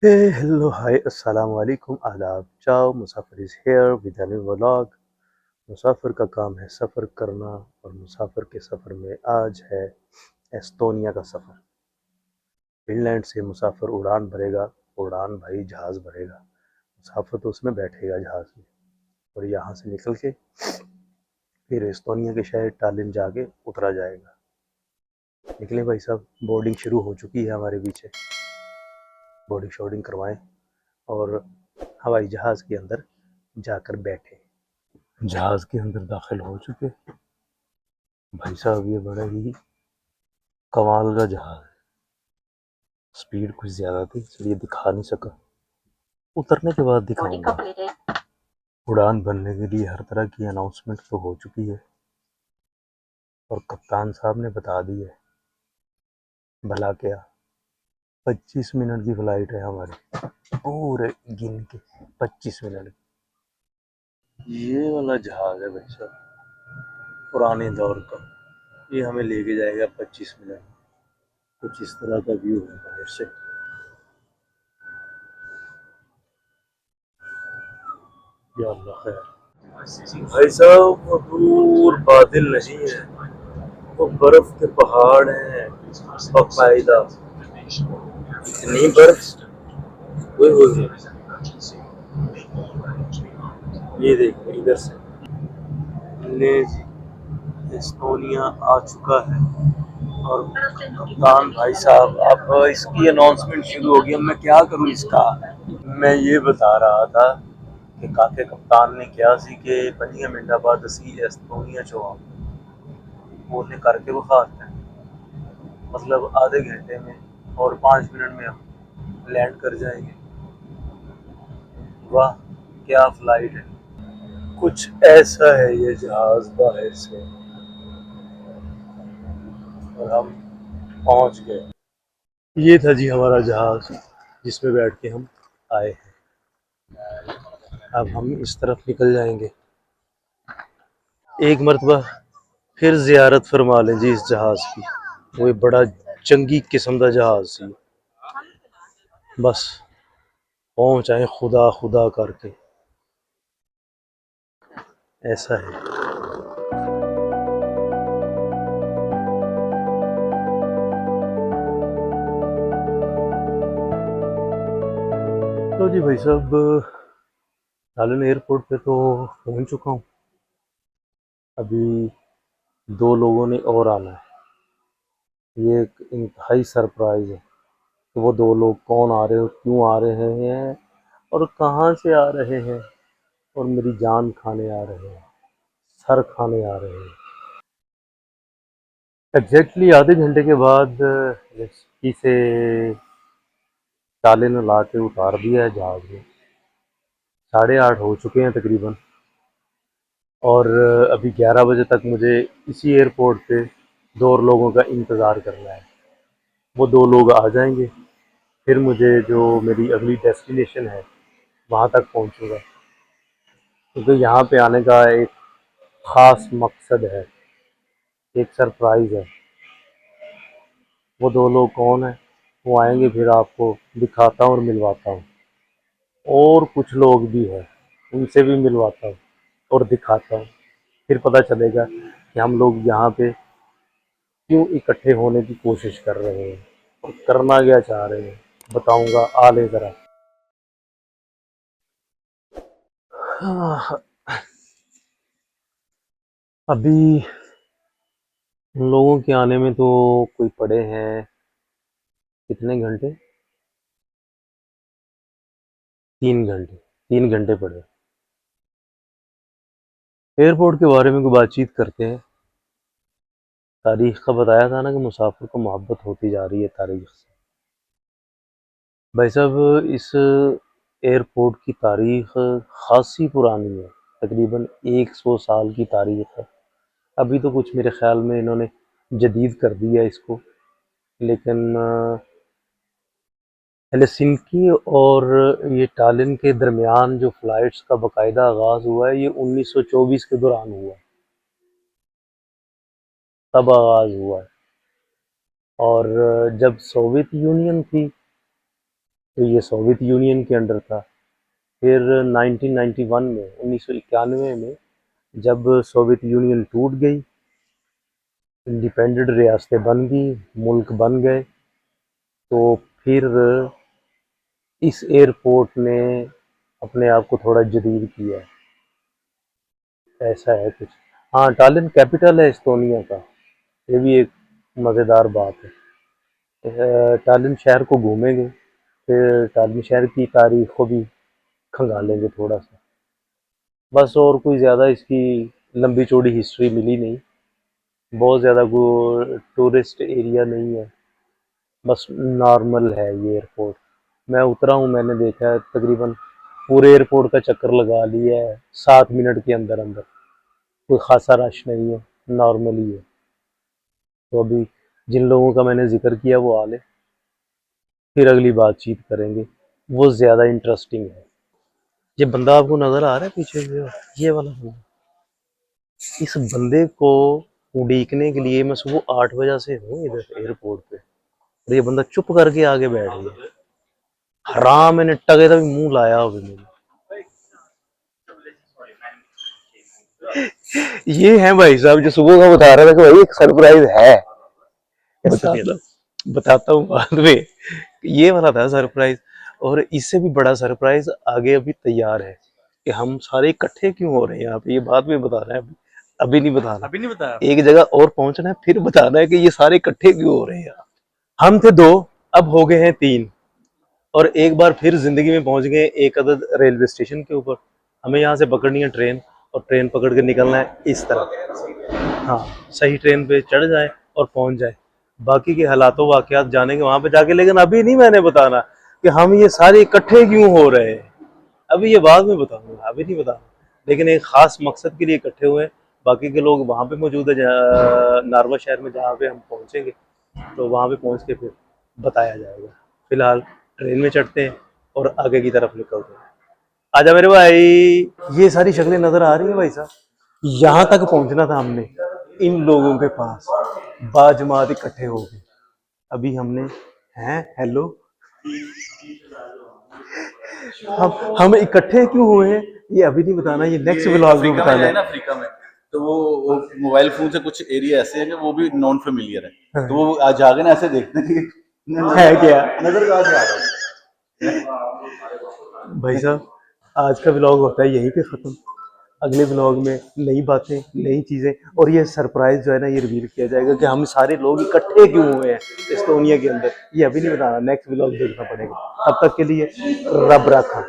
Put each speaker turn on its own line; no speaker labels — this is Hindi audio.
हे हेलो हाय अस्सलाम वालेकुम आदाब चाओ मुसाफिर is here with a new vlog. मुसाफिर का काम है सफ़र करना और मुसाफिर के सफ़र में आज है एस्तोनिया का सफ़र। फिनलैंड से मुसाफिर उड़ान भरेगा, उड़ान भाई जहाज़ भरेगा, मुसाफिर तो उसमें बैठेगा जहाज़ में और यहाँ से निकल के फिर एस्तोनिया के शहर टालिन जाके उतरा जाएगा। निकले भाई साहब, बोर्डिंग शुरू हो चुकी है हमारे पीछे। बोर्डिंग शोर्डिंग करवाएं और हवाई जहाज़ के अंदर जाकर बैठे। जहाज़ के अंदर दाखिल हो चुके। भाई साहब ये बड़ा ही कमाल का जहाज़ है। स्पीड कुछ ज़्यादा थी इसलिए दिखा नहीं सका, उतरने के बाद दिखाऊंगा। उड़ान भरने के लिए हर तरह की अनाउंसमेंट तो हो चुकी है और कप्तान साहब ने बता दी है। भला क्या, 25 मिनट की फ़्लाइट है हमारी, पूरे गिन के 25 मिनट। ये वाला जहाज़ है भाई साहब, पुराने दौर का। ये हमें लेके जाएगा 25 मिनट। कुछ इस तरह का व्यू है बाहर से। या अल्लाह खैर। भाई साहब वो दूर बादल नहीं है, वो बर्फ के पहाड़ हैं बाकायदा। इतनी बर्फ, ओए ये देखो इधर से। ले जी, एस्टोनिया आ चुका है और कप्तान भाई साहब अब इसकी अनाउंसमेंट शुरू होगी। अब मैं क्या करूं इसका। मैं ये बता रहा था कि काके कप्तान ने क्या सी कि 15 मिनट बाद असी एस्टोनिया चो वो करके विखाते हैं, मतलब आधे घंटे में और 5 मिनट में हम लैंड कर जाएंगे। वाह क्या फ्लाइट है। कुछ ऐसा है ये जहाज बाहर से और हम पहुंच गए। ये था जी हमारा जहाज जिसमें बैठ के हम आए हैं। अब हम इस तरफ निकल जाएंगे। एक मरतबा फिर जियारत फरमा लें जी इस जहाज की। वो बड़ा चंगी किस्म का जहाज सी, बस पहुंच आए खुदा खुदा करके। ऐसा है। तो जी भाई साहब, टालिन एयरपोर्ट पे तो पहुंच चुका हूँ। अभी 2 लोगों ने और आना है। ये एक इंतहाई सरप्राइज़ है कि वो 2 लोग कौन आ रहे हो, क्यों आ रहे हैं और कहाँ से आ रहे हैं और मेरी जान खाने आ रहे हैं, सर खाने आ रहे हैं। एग्जैक्टली आधे घंटे के बाद रेस्की से टालिन ला के उतार दिया है जहाज़ में। 8:30 हो चुके हैं तकरीबन और अभी 11 बजे तक मुझे इसी एयरपोर्ट पे 2 और लोगों का इंतज़ार करना है। वो 2 लोग आ जाएंगे, फिर मुझे जो मेरी अगली डेस्टिनेशन है वहाँ तक पहुँचूँगा, क्योंकि यहाँ पे आने का एक ख़ास मकसद है, एक सरप्राइज़ है। वो 2 लोग कौन है, वो आएंगे फिर आपको दिखाता हूँ और मिलवाता हूँ। और कुछ लोग भी हैं, उनसे भी मिलवाता हूँ और दिखाता हूँ। फिर पता चलेगा कि हम लोग यहाँ पे क्यों इकट्ठे होने की कोशिश कर रहे हैं और करना क्या चाह रहे हैं, बताऊँगा। आ ले ज़रा। हाँ, अभी उन लोगों के आने में तो कोई पड़े हैं कितने घंटे, 3 घंटे। 3 घंटे पड़े। एयरपोर्ट के बारे में कोई बातचीत करते हैं। तारीख का बताया था ना कि मुसाफिर को मोहब्बत होती जा रही है तारीख से। भाई साहब इस एयरपोर्ट की तारीख खासी पुरानी है, तकरीबन 100 साल की तारीख है। अभी तो कुछ मेरे ख्याल में इन्होंने जदीद कर दिया इसको, लेकिन हेलसिंकी और ये टालिन के दरमियान जो फ़्लाइट्स का बाकायदा आगाज़ हुआ है ये 1924 के दौरान हुआ है, तब आगाज़ हुआ है। और जब सोवियत यूनियन थी तो ये सोवियत यूनियन के अंडर था। फिर 1991 में 1991 में जब सोवियत यूनियन टूट गई, इंडिपेंडेंट रियासतें बन गई, मुल्क बन गए, तो फिर इस एयरपोर्ट ने अपने आप को थोड़ा जदीद किया है, ऐसा है कुछ। हाँ, टालिन कैपिटल है एस्टोनिया का, ये भी एक मज़ेदार बात है। टालिन शहर को घूमेंगे, फिर टालिन शहर की तारीख को भी खंगालेंगे थोड़ा सा, बस। और कोई ज़्यादा इसकी लंबी चौड़ी हिस्ट्री मिली नहीं, बहुत ज़्यादा टूरिस्ट एरिया नहीं है, बस नॉर्मल है ये एयरपोर्ट। मैं उतरा हूँ, मैंने देखा है, तकरीबन पूरे एयरपोर्ट का चक्कर लगा लिया है 7 मिनट के अंदर अंदर। कोई ख़ासा रश नहीं है, नॉर्मल ही है। तो अभी जिन लोगों का मैंने जिक्र किया वो आ ले, फिर अगली बातचीत करेंगे, वो ज़्यादा इंटरेस्टिंग है। ये बंदा आपको नज़र आ रहा है पीछे से, ये वाला बंदा, इस बंदे को उड़ीकने के लिए मैं सुबह 8 बजे से हूँ इधर एयरपोर्ट पे, और ये बंदा चुप करके आगे बैठ गया। हराम, मैंने टगे तक मुंह लाया अभी मेरे। ये है भाई साहब जो सुबह का बता रहा था कि भाई एक सरप्राइज है, बताता हूँ बाद में। ये वाला था सरप्राइज, और इससे भी बड़ा सरप्राइज आगे अभी तैयार है कि हम सारे इकट्ठे क्यों हो रहे हैं यहाँ पे। ये बाद में बताना है, अभी नहीं बताना।
अभी नहीं बताया,
एक जगह और पहुंचना है, फिर बताना है कि ये सारे इकट्ठे क्यों हो रहे हैं यहाँ। हम थे 2, अब हो गए हैं 3, और एक बार फिर जिंदगी में पहुंच गए एक अदद रेलवे स्टेशन के ऊपर। हमें यहाँ से पकड़नी है ट्रेन, और ट्रेन पकड़ के निकलना है इस तरफ। हाँ, सही ट्रेन पे चढ़ जाए और पहुंच जाए। बाकी के हालातों वाकयात जानेंगे वहां पे जाके, लेकिन अभी नहीं मैंने बताना कि हम ये सारे इकट्ठे क्यों हो रहे हैं। अभी ये बाद में बताऊंगा, अभी नहीं बताना। लेकिन एक खास मकसद के लिए इकट्ठे हुए हैं। बाकी के लोग वहाँ पे मौजूद है, नारवा शहर में जहाँ पे हम पहुँचेंगे, तो वहाँ पे पहुँच के फिर बताया जाएगा। फिलहाल ट्रेन में चढ़ते हैं और आगे की तरफ निकलते हैं। आजा मेरे भाई। ये सारी शक्लें नजर आ रही हैं भाई साहब, यहाँ तक पहुँचना था हमने, इन लोगों के पास बाजमात इकट्ठे हो गए। अभी हमने हैं, हेलो, हम इकट्ठे क्यों हुए हैं ये अभी नहीं बताना, ये नेक्स्ट व्लॉग में बताना है।
अफ्रीका में तो वो मोबाइल फोन से कुछ एरिया ऐसे है कि वो भी नॉन फेमिलियर है,
हाँ।
तो वो आज आगे ना ऐसे देखते हैं कि
है क्या
नजर कहाँ से आ रहा है।
भाई साहब, आज का व्लॉग होता है यहीं पे ख़त्म। अगले व्लॉग में नई बातें, नई चीज़ें, और ये सरप्राइज जो है ना, ये रिवील किया जाएगा कि हम सारे लोग इकट्ठे क्यों हुए हैं एस्टोनिया के अंदर। ये अभी नहीं बताना, नेक्स्ट व्लॉग देखना पड़ेगा। तब तक के लिए रब रखा।